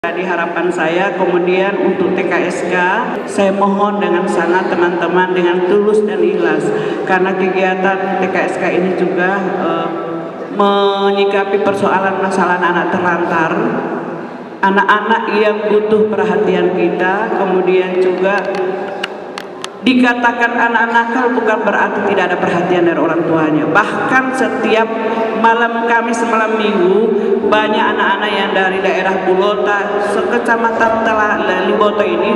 Di harapan saya, kemudian untuk TKSK, saya mohon dengan sangat teman-teman dengan tulus dan ikhlas, karena kegiatan TKSK ini juga menyikapi persoalan masalah anak terlantar, anak-anak yang butuh perhatian kita. Kemudian juga dikatakan anak nakal bukan berarti tidak ada perhatian dari orang tuanya. Bahkan setiap malam Kamis, malam Minggu, banyak anak-anak yang dari daerah Bulota, sekecamatan Limboto ini,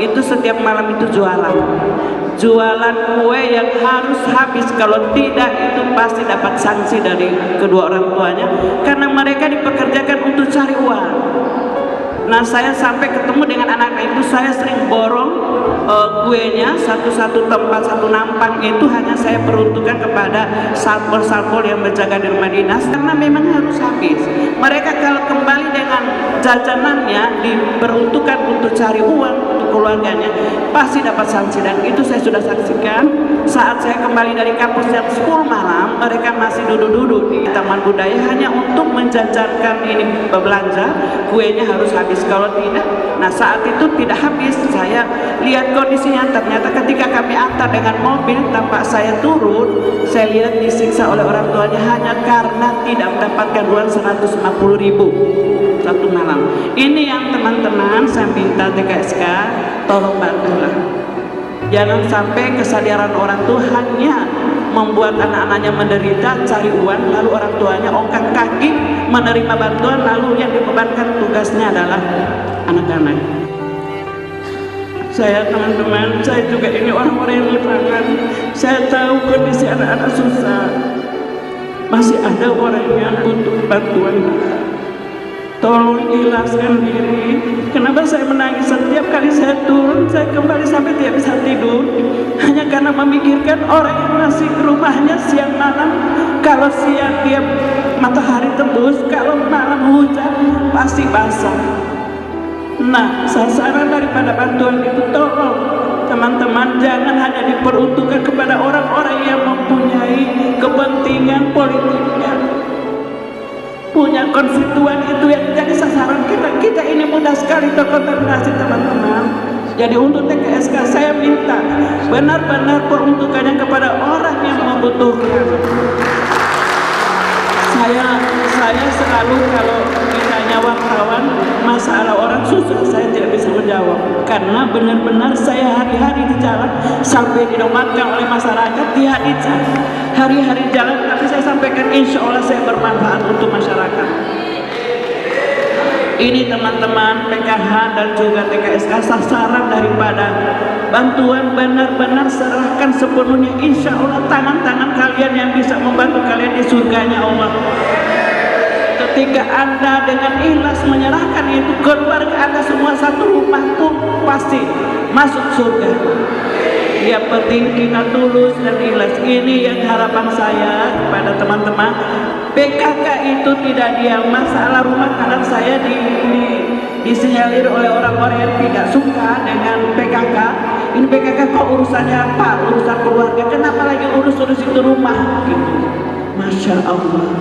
itu setiap malam itu jualan kue yang harus habis. Kalau tidak, itu pasti dapat sanksi dari kedua orang tuanya, karena mereka dipekerjakan untuk cari uang. Nah, saya sampai ketemu dengan anak itu, saya sering borong kuenya, satu tempat, satu nampang itu hanya saya peruntukkan kepada satpol-satpol yang berjaga di rumah dinas, karena memang harus habis. Mereka kalau kembali dengan jajanannya diperuntukkan untuk cari uang untuk keluarganya, pasti dapat sanksi. Dan itu saya sudah saksikan saat saya kembali dari kampus jam 10 malam, mereka masih duduk-duduk di Taman Budaya hanya untuk menjajankan ini, belanja kuenya harus habis. Kalau tidak, nah saat itu tidak habis, saya lihat kondisinya. Ternyata ketika kami antar dengan mobil, tampak saya turun, saya lihat disiksa oleh orang tuanya hanya karena tidak mendapatkan uang 150.000 satu malam. Ini yang teman-teman saya minta TKSK, tolong bantulah. Jangan sampai kesadaran orang tua hanya membuat anak-anaknya menderita, cari uang, lalu orang tuanya ongkang kaki menerima bantuan, lalu yang dibebankan tugasnya adalah anak-anak. Saya, teman-teman, saya juga ini orang-orang yang merasakan. Saya tahu kondisi anak-anak susah. Masih ada orang yang butuh bantuan. Tolong ikhlaskan diri. Kenapa saya menangis setiap kali saya turun? Saya kembali sampai tidak bisa tidur, hanya karena memikirkan orang yang masih rumahnya siang malam. Kalau siang dia matahari tembus, kalau malam hujan pasti basah. Nah, sasaran daripada bantuan itu, tolong teman-teman, jangan hanya diperuntukkan kepada orang-orang yang mempunyai kepentingan politiknya, punya konstituen, itu yang jadi sasaran kita. Kita ini mudah sekali terkontaminasi, teman-teman. Jadi untuk TKSK saya minta benar-benar peruntukannya kepada orang yang membutuhkan. Saya selalu kalau ditanya wartawan masalah orang susah, saya tidak bisa menjawab, karena benar-benar saya hari-hari di jalan, sampai dinobatkan oleh masyarakat hari-hari jalan, tapi saya sampaikan insya Allah saya bermanfaat untuk masyarakat. Ini teman-teman PKH dan juga TKSK, sasaran daripada bantuan benar-benar serahkan sepenuhnya, insya Allah tangan-tangan kalian yang bisa membantu kalian di surganya Allah. Ketika Anda dengan ikhlas menyerahkan itu, keluarga Anda semua satu rumah pun pasti masuk surga. Yang penting kita tulus dan ikhlas. Ini yang harapan saya kepada teman-teman. PKK itu tidak diam. Masalah rumah tangga saya disinyalir oleh orang-orang yang tidak suka dengan PKK. Ini PKK kok urusannya apa? Urusan keluarga. Kenapa lagi urus-urus itu rumah? Gitu. Masya Allah.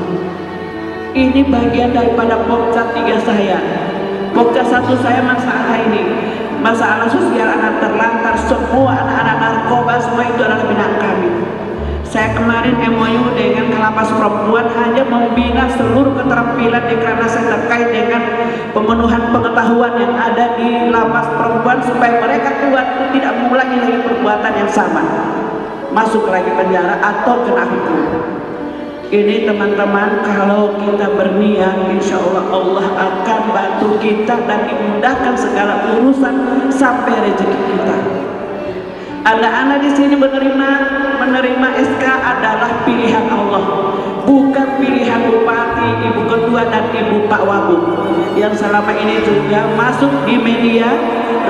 Ini bagian daripada Pokja 3 saya. Pokja 1 saya masalah ini, masalah sosial anak terlantar, semua anak-anak narkoba, semua itu adalah binaan kami. Saya kemarin MOU dengan Kalapas Perempuan hanya membina seluruh keterampilan di Dekranasda terkait dengan pemenuhan pengetahuan yang ada di lapas perempuan, supaya mereka keluar itu tidak mengulangi lagi perbuatan yang sama, masuk lagi penjara atau kena hukum. Ini teman-teman, kalau kita berniat, insya Allah Allah akan bantu kita dan dimudahkan segala urusan sampai rezeki kita. Anak-anak di sini menerima SK adalah pilihan Allah, bukan pilihan bupati, ibu ketua dan ibu Pak Wagub yang selama ini juga masuk di media,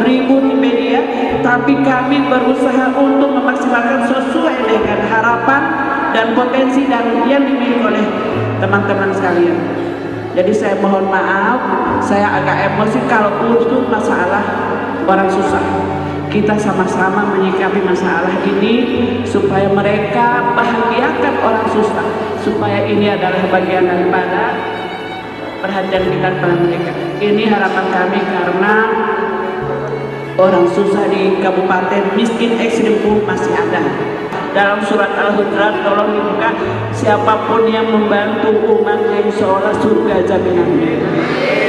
ribut di media, tapi kami berusaha untuk memaksimalkan sesuai dengan harapan dan potensi dan yang dimiliki oleh teman-teman sekalian. Jadi saya mohon maaf, saya agak emosi kalau untuk masalah orang susah. Kita sama-sama menyikapi masalah ini supaya mereka bahagiakan orang susah, supaya ini adalah bagian daripada perhatian kita kepada mereka. Ini harapan kami karena orang susah di kabupaten miskin ekstrim pun masih ada. Dalam surat Al-Hujurat tolong dibuka, siapapun yang membantu umatnya insya Allah surga jaminannya.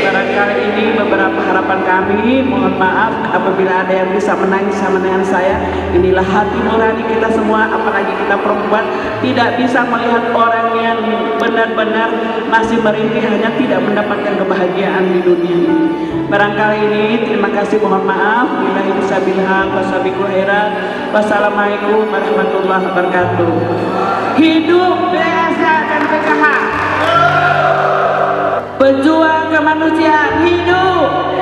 Barangkali ini beberapa harapan kami. Mohon maaf apabila ada yang bisa menangis sama dengan saya. Inilah hati nurani kita semua, apalagi kita perempuan, tidak bisa melihat orang yang benar-benar masih merintih hanya tidak mendapatkan kebahagiaan di dunia ini. Barangkali ini terima kasih, mohon maaf. Billahi bisabil haq wasabiqul khairat. Wassalamualaikum warahmatullahi wabarakatuh. Hidup BSA dan PKH. Pejuang kemanusiaan hidup.